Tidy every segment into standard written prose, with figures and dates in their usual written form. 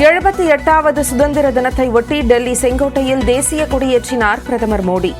78வது சுதந்திர தினத்தை ஒட்டி டெல்லி செங்கோட்டையில் தேசிய கொடியேற்றினார் பிரதமர் மோடி.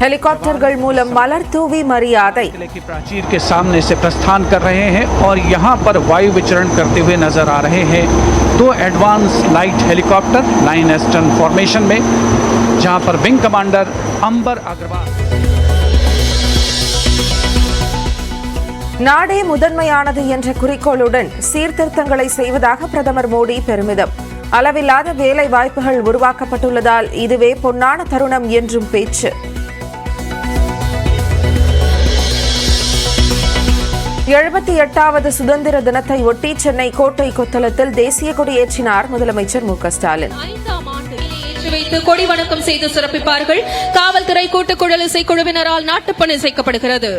हेलीकॉप्टरगल मूलम मलर तूवी मर्यादा किले की प्राचीर के सामने से प्रस्थान कर रहे हैं और यहाँ पर वायु विचरण करते हुए नजर आ रहे हैं 2 advance light helicopter 9 eastern formation में, जहाँ पर विंग कमांडर अंबर अग्रवाल. நாடே முதன்மையானது என்ற குறிக்கோளுடன் சீர்திருத்தங்களை செய்வதாக பிரதமர் மோடி பெருமிதம். அளவில்லாத வேலை வாய்ப்புகள் உருவாக்கப்பட்டுள்ளதால் இதுவே பொன்னான தருணம் என்றும் பேச்சு. 78வது சுதந்திர தினத்தை ஒட்டி சென்னை கோட்டை கொத்தளத்தில் தேசிய கொடியேற்றினார் முதலமைச்சர் மு.க. ஸ்டாலின். 5ஆம் ஆண்டு ஏற்றி வைத்து கொடி வணக்கம் செய்து சிறப்பிப்பார்கள். காவல்துறை கூட்டுக்குழல் இசைக்குழுவினரால் நாட்டுப்பணி இசைக்கப்படுகிறது.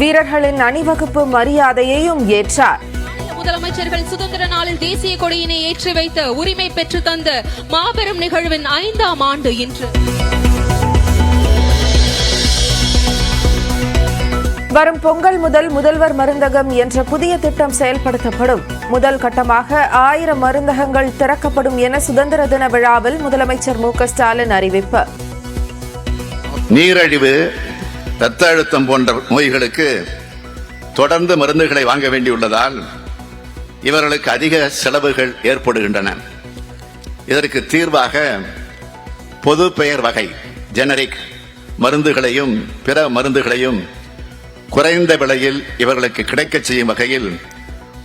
வீரர்களின் அணிவகுப்பு மரியாதையையும் ஏற்றார். முதலமைச்சர்கள் சுதந்திர நாளில் தேசிய கொடியினை ஏற்றி வைத்த உரிமை பெற்று தந்த மாபெரும் நிகழ்வின் 5ஆம் ஆண்டு இன்று. வரும் பொங்கல் முதல் முதல்வர் மருந்தகம் என்ற புதிய திட்டம் செயல்படுத்தப்படும். முதல் கட்டமாக 1000 மருந்தகங்கள் திறக்கப்படும் என சுதந்திர தின விழாவில் முதலமைச்சர் மு.க. ஸ்டாலின் அறிவிப்பு. நீரழிவு, இரத்த அழுத்தம் போன்ற நோய்களுக்கு தொடர்ந்து மருந்துகளை வாங்க வேண்டியுள்ளதால் இவர்களுக்கு அதிக செலவுகள் ஏற்படுகின்றன. இதற்கு தீர்வாக பொது பெயர் வகை ஜெனரிக் மருந்துகளையும் பிற மருந்துகளையும் குறைந்த விலையில் இவர்களுக்கு கிடைக்கச் செய்யும் வகையில்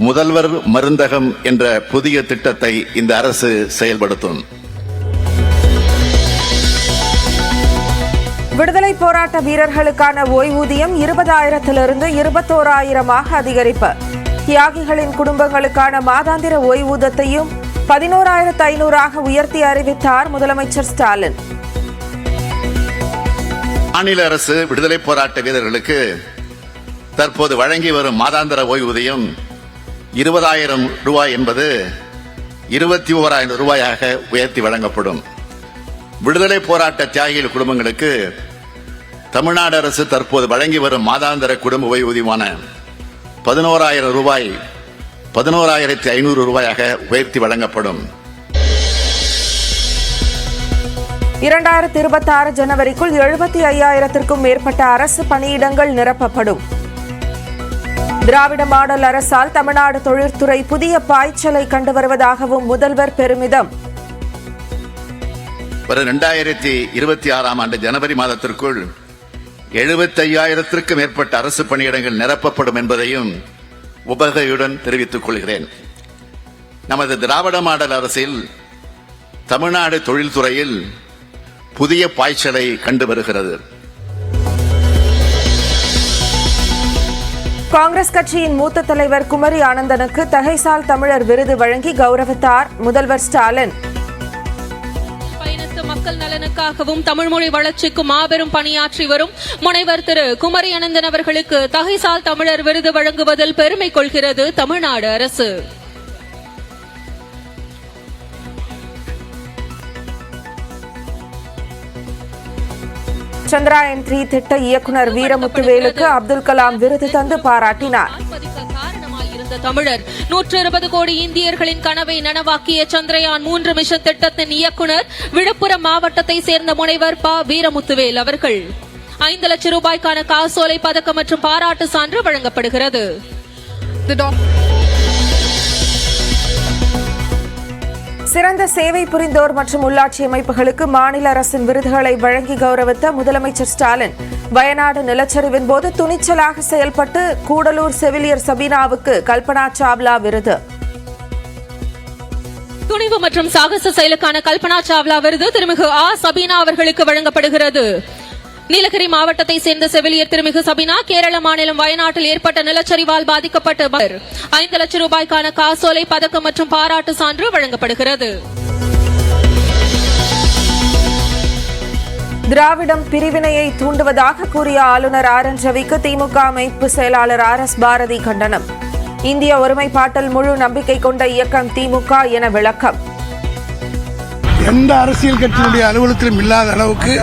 முதல்வர் மருந்தகம் என்ற புதிய திட்டத்தை இந்த அரசு செயல்படுத்தும். விடுதலை போராட்ட வீரர்களுக்கான ஓய்வூதியம் 20,000 21,000 அதிகரிப்பு. தியாகிகளின் குடும்பங்களுக்கான மாதாந்திர ஓய்வூதியத்தையும் 11,500 உயர்த்தி அறிவித்தார் முதலமைச்சர் ஸ்டாலின். மாநில அரசு விடுதலை போராட்ட வீரர்களுக்கு தற்போது வழங்கி வரும் மாதாந்திர ஓய்வூதியம் 20,000 ரூபாய் என்பது 21,000 ரூபாயாக உயர்த்தி வழங்கப்படும். விடுதலை போராட்ட தியாகிகள் குடும்பங்களுக்கு தமிழ்நாடு அரசு தற்போது வழங்கி வரும் மாதாந்திர குடும்ப ஓய்வூதியமான 11,000 ரூபாய் 11,500 ரூபாயாக உயர்த்தி வழங்கப்படும். 2026 ஜனவரிக்குள் 75,000க்கும் மேற்பட்ட அரசு பணியிடங்கள் நிரப்பப்படும். திராவிட மாடல் அரசால் தமிழ்நாடு தொழில்துறை புதிய பாய்ச்சலை கண்டு வருவதாகவும் முதல்வர் பெருமிதம். 2026ஆம் ஆண்டு ஜனவரி மாதத்திற்குள் 75,000க்கும் மேற்பட்ட அரசு பணியிடங்கள் நிரப்பப்படும் என்பதையும் உபகையுடன் தெரிவித்துக் கொள்கிறேன். நமது திராவிட மாடல் அரசில் தமிழ்நாடு தொழில்துறையில் புதிய பாய்ச்சலை கண்டு வருகிறது. காங்கிரஸ் கட்சியின் மூத்த தலைவர் குமரி ஆனந்தனுக்கு தகைசால் தமிழர் விருது வழங்கி கௌரவித்தார் முதல்வர் ஸ்டாலின். ஒட்டுமொத்த மக்கள் நலனுக்காகவும் தமிழ்மொழி வளர்ச்சிக்கும் மாபெரும் பணியாற்றி வரும் முனைவர் திரு குமரி அனந்தன் அவர்களுக்கு தகைசால் தமிழர் விருது வழங்குவதில் பெருமை கொள்கிறது தமிழ்நாடு அரசு. சந்திராயன் 3 திட்ட இயக்குனர் வீரமுத்துவேலுக்கு அப்துல் கலாம் விருது தந்து பாராட்டினார். தமிழர் 120 கோடி இந்தியர்களின் கனவை நனவாக்கிய சந்திரயான் 3 மிஷன் திட்டத்தின் இயக்குனர் விழுப்புரம் மாவட்டத்தை சேர்ந்த முனைவர் ப. வீரமுத்துவேல் அவர்கள் 5 லட்சம் ரூபாய்க்கான காசோலை பதக்கம் மற்றும் பாராட்டு சான்று வழங்கப்படுகிறது. சிறந்த சேவை புரிந்தோர் மற்றும் உள்ளாட்சி அமைப்புகளுக்கு மாநில அரசின் விருதுகளை வழங்கி கௌரவித்த முதலமைச்சர் ஸ்டாலின் வயநாடு நிலச்சரிவின் போது துணிச்சலாக செயல்பட்டு கூடலூர் செவிலியர் சபீனாவுக்கு கல்பனா சாவ்லா விருது. துணிவு மற்றும் சாகச செயலுக்கான கல்பனா சாவ்லா விருது திருமிகு ஆ. சபீனா அவர்களுக்கு வழங்கப்படுகிறது. நீலகிரி மாவட்டத்தை சேர்ந்த செவிலியர் திருமிகு சபீனா கேரள மாநிலம் வயநாட்டில் ஏற்பட்ட நிலச்சரிவால் பாதிக்கப்பட்ட 5 லட்சம் ரூபாய்க்கான காசோலை பதக்கம் மற்றும் பாராட்டு சான்று வழங்கப்படுகிறது. திராவிடம் பிரிவினையை தூண்டுவதாக கூறிய ஆளுநர் ஆர். என். ரவிக்கு திமுக அமைப்பு செயலாளர் ஆர். எஸ். பாரதி கண்டனம். இந்திய ஒருமைப்பாட்டில் முழு நம்பிக்கை கொண்ட இயக்கம் திமுக என விளக்கம். எந்த அரசியல் கட்சியினுடைய அலுவலகத்திலும் இல்லாத அளவுக்கு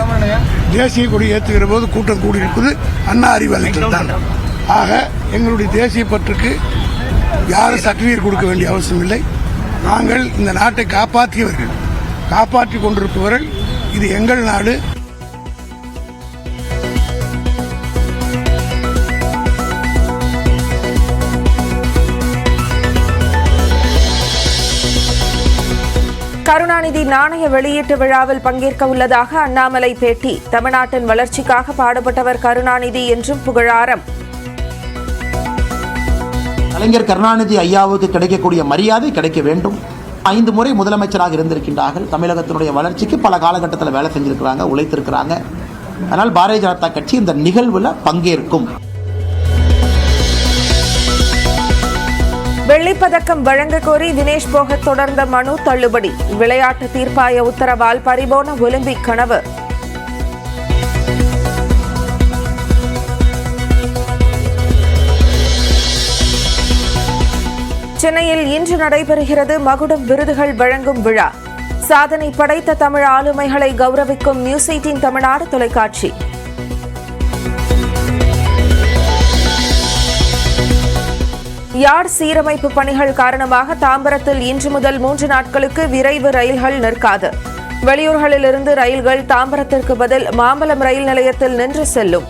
தேசிய கொடி ஏற்றுகிற போது கூட்டம் கூடியிருப்பது அண்ணா அறிவாலயத்தில் தான். ஆக எங்களுடைய தேசிய பற்றுக்கு யாரும் சர்டிபிகேட் கொடுக்க வேண்டிய அவசியம் இல்லை. நாங்கள் இந்த நாட்டை காப்பாற்றியவர்கள், காப்பாற்றிக் கொண்டிருப்பவர்கள். இது எங்கள் நாடு. கருணாநிதி நாணய வெளியீட்டு விழாவில் பங்கேற்க உள்ளதாக அண்ணாமலை பேட்டி. தமிழ்நாட்டின் வளர்ச்சிக்காக பாடுபட்டவர் கருணாநிதி என்றும் புகழாரம். கலைஞர் கருணாநிதி ஐயாவுக்கு கிடைக்கக்கூடிய மரியாதை கிடைக்க வேண்டும். 5 முறை முதலமைச்சராக இருந்திருக்கின்றார்கள். தமிழகத்தினுடைய வளர்ச்சிக்கு பல காலகட்டத்தில் வேலை செஞ்சிருக்கிறாங்க, உழைத்திருக்கிறாங்க. அதனால் பாரதிய ஜனதா கட்சி இந்த நிகழ்வுல பங்கேற்கும். வெள்ளிப்பதக்கம் வழங்க கோரி வினேஷ் போகத் தொடர்ந்த மனு தள்ளுபடி. விளையாட்டு தீர்ப்பாய உத்தரவால் பறிபோன ஒலிம்பிக் கனவு. சென்னையில் இன்று நடைபெறுகிறது மகுடம் விருதுகள் வழங்கும் விழா. சாதனை படைத்த தமிழ் ஆளுமைகளை கௌரவிக்கும் நியூஸ் 18 தமிழ்நாடு தொலைக்காட்சி. யார்ட் சீரமைப்பு பணிகள் காரணமாக தாம்பரத்தில் இன்று முதல் 3 நாட்களுக்கு விரைவு ரயில்கள் நிற்காது. வெளியூர்களிலிருந்து ரயில்கள் தாம்பரத்திற்கு பதில் மாம்பலம் ரயில் நிலையத்தில் நின்று செல்லும்.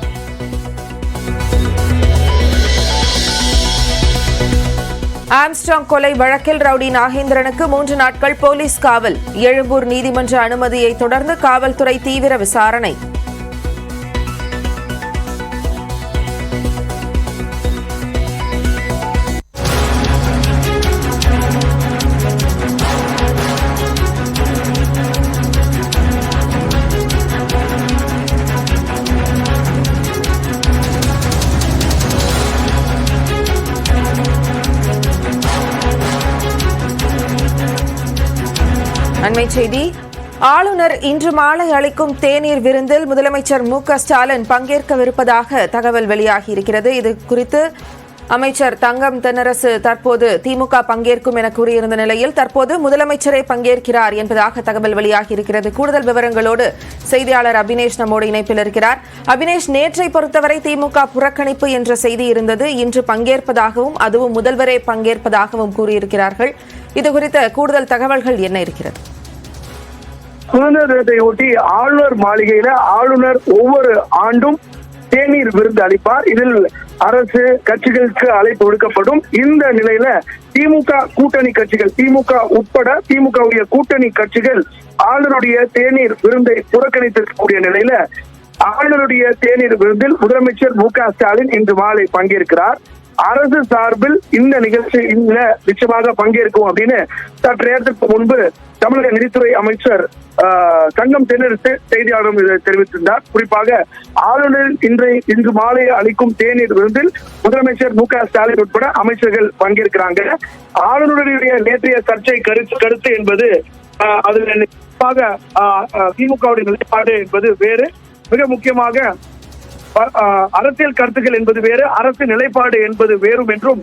ஆம்ஸ்ட்ராங் கொலை வழக்கில் ரவுடி நாகேந்திரனுக்கு 3 நாட்கள் போலீஸ் காவல். எழும்பூர் நீதிமன்ற அனுமதியை தொடர்ந்து காவல்துறை தீவிர விசாரணை. அண்மைச் செய்தி. ஆளுநர் இன்று மாலை அளிக்கும் தேநீர் விருந்தில் முதலமைச்சர் மு.க. ஸ்டாலின் பங்கேற்கவிருப்பதாக தகவல் வெளியாகியிருக்கிறது. இது குறித்து அமைச்சர் தங்கம் தென்னரசு தற்போது திமுக பங்கேற்கும் என கூறியிருந்த நிலையில் தற்போது முதலமைச்சரே பங்கேற்கிறார் என்பதாக தகவல் வெளியாகியிருக்கிறது. கூடுதல் விவரங்களோடு செய்தியாளர் அபினேஷ் நம்மோடு இணைப்பில் இருக்கிறார். அபினேஷ், நேற்றை பொறுத்தவரை திமுக புறக்கணிப்பு என்ற செய்தி இருந்தது. இன்று பங்கேற்பதாகவும் அதுவும் முதல்வரே பங்கேற்பதாகவும் கூறியிருக்கிறார்கள். இது குறித்த கூடுதல் தகவல்கள் என்ன இருக்கிறது? சுதந்திர தினத்தையொட்டி ஆளுநர் மாளிகையில ஆளுநர் ஒவ்வொரு ஆண்டும் தேநீர் விருந்து அளிப்பார். இதில் அரசு கட்சிகளுக்கு அழைப்பு விடுக்கப்படும். இந்த நிலையில திமுக கூட்டணி கட்சிகள், திமுக உட்பட திமுகவுடைய கூட்டணி கட்சிகள் ஆளுநருடைய தேநீர் விருந்தை புறக்கணித்திருக்கக்கூடிய நிலையில ஆளுநருடைய தேநீர் விருந்தில் முதலமைச்சர் மு.க. ஸ்டாலின் இன்று மாலை பங்கேற்கிறார். அரசு சார்பில் இந்த நிகழ்ச்சியில நிச்சயமாக பங்கேற்கும் அப்படின்னு சற்று நேரத்திற்கு முன்பு தமிழக நிதித்துறை அமைச்சர் தங்கம் தென்னரசு செய்தியாளரிடம் தெரிவித்திருந்தார். குறிப்பாக ஆளுநர் இன்று மாலை அளிக்கும் தேநீர் விருந்தில் முதலமைச்சர் மு.க. ஸ்டாலின் உட்பட அமைச்சர்கள் பங்கேற்கிறாங்க. ஆளுநருடைய நேற்றைய சர்ச்சை கருத்து என்பது அதில் குறிப்பாக திமுகவுடைய நிலைப்பாடு என்பது வேறு. மிக முக்கியமாக அரசியல் கருத்துக்கள் என்பது வேறு, அரசு நிலைப்பாடு என்பது வேறும் என்றும்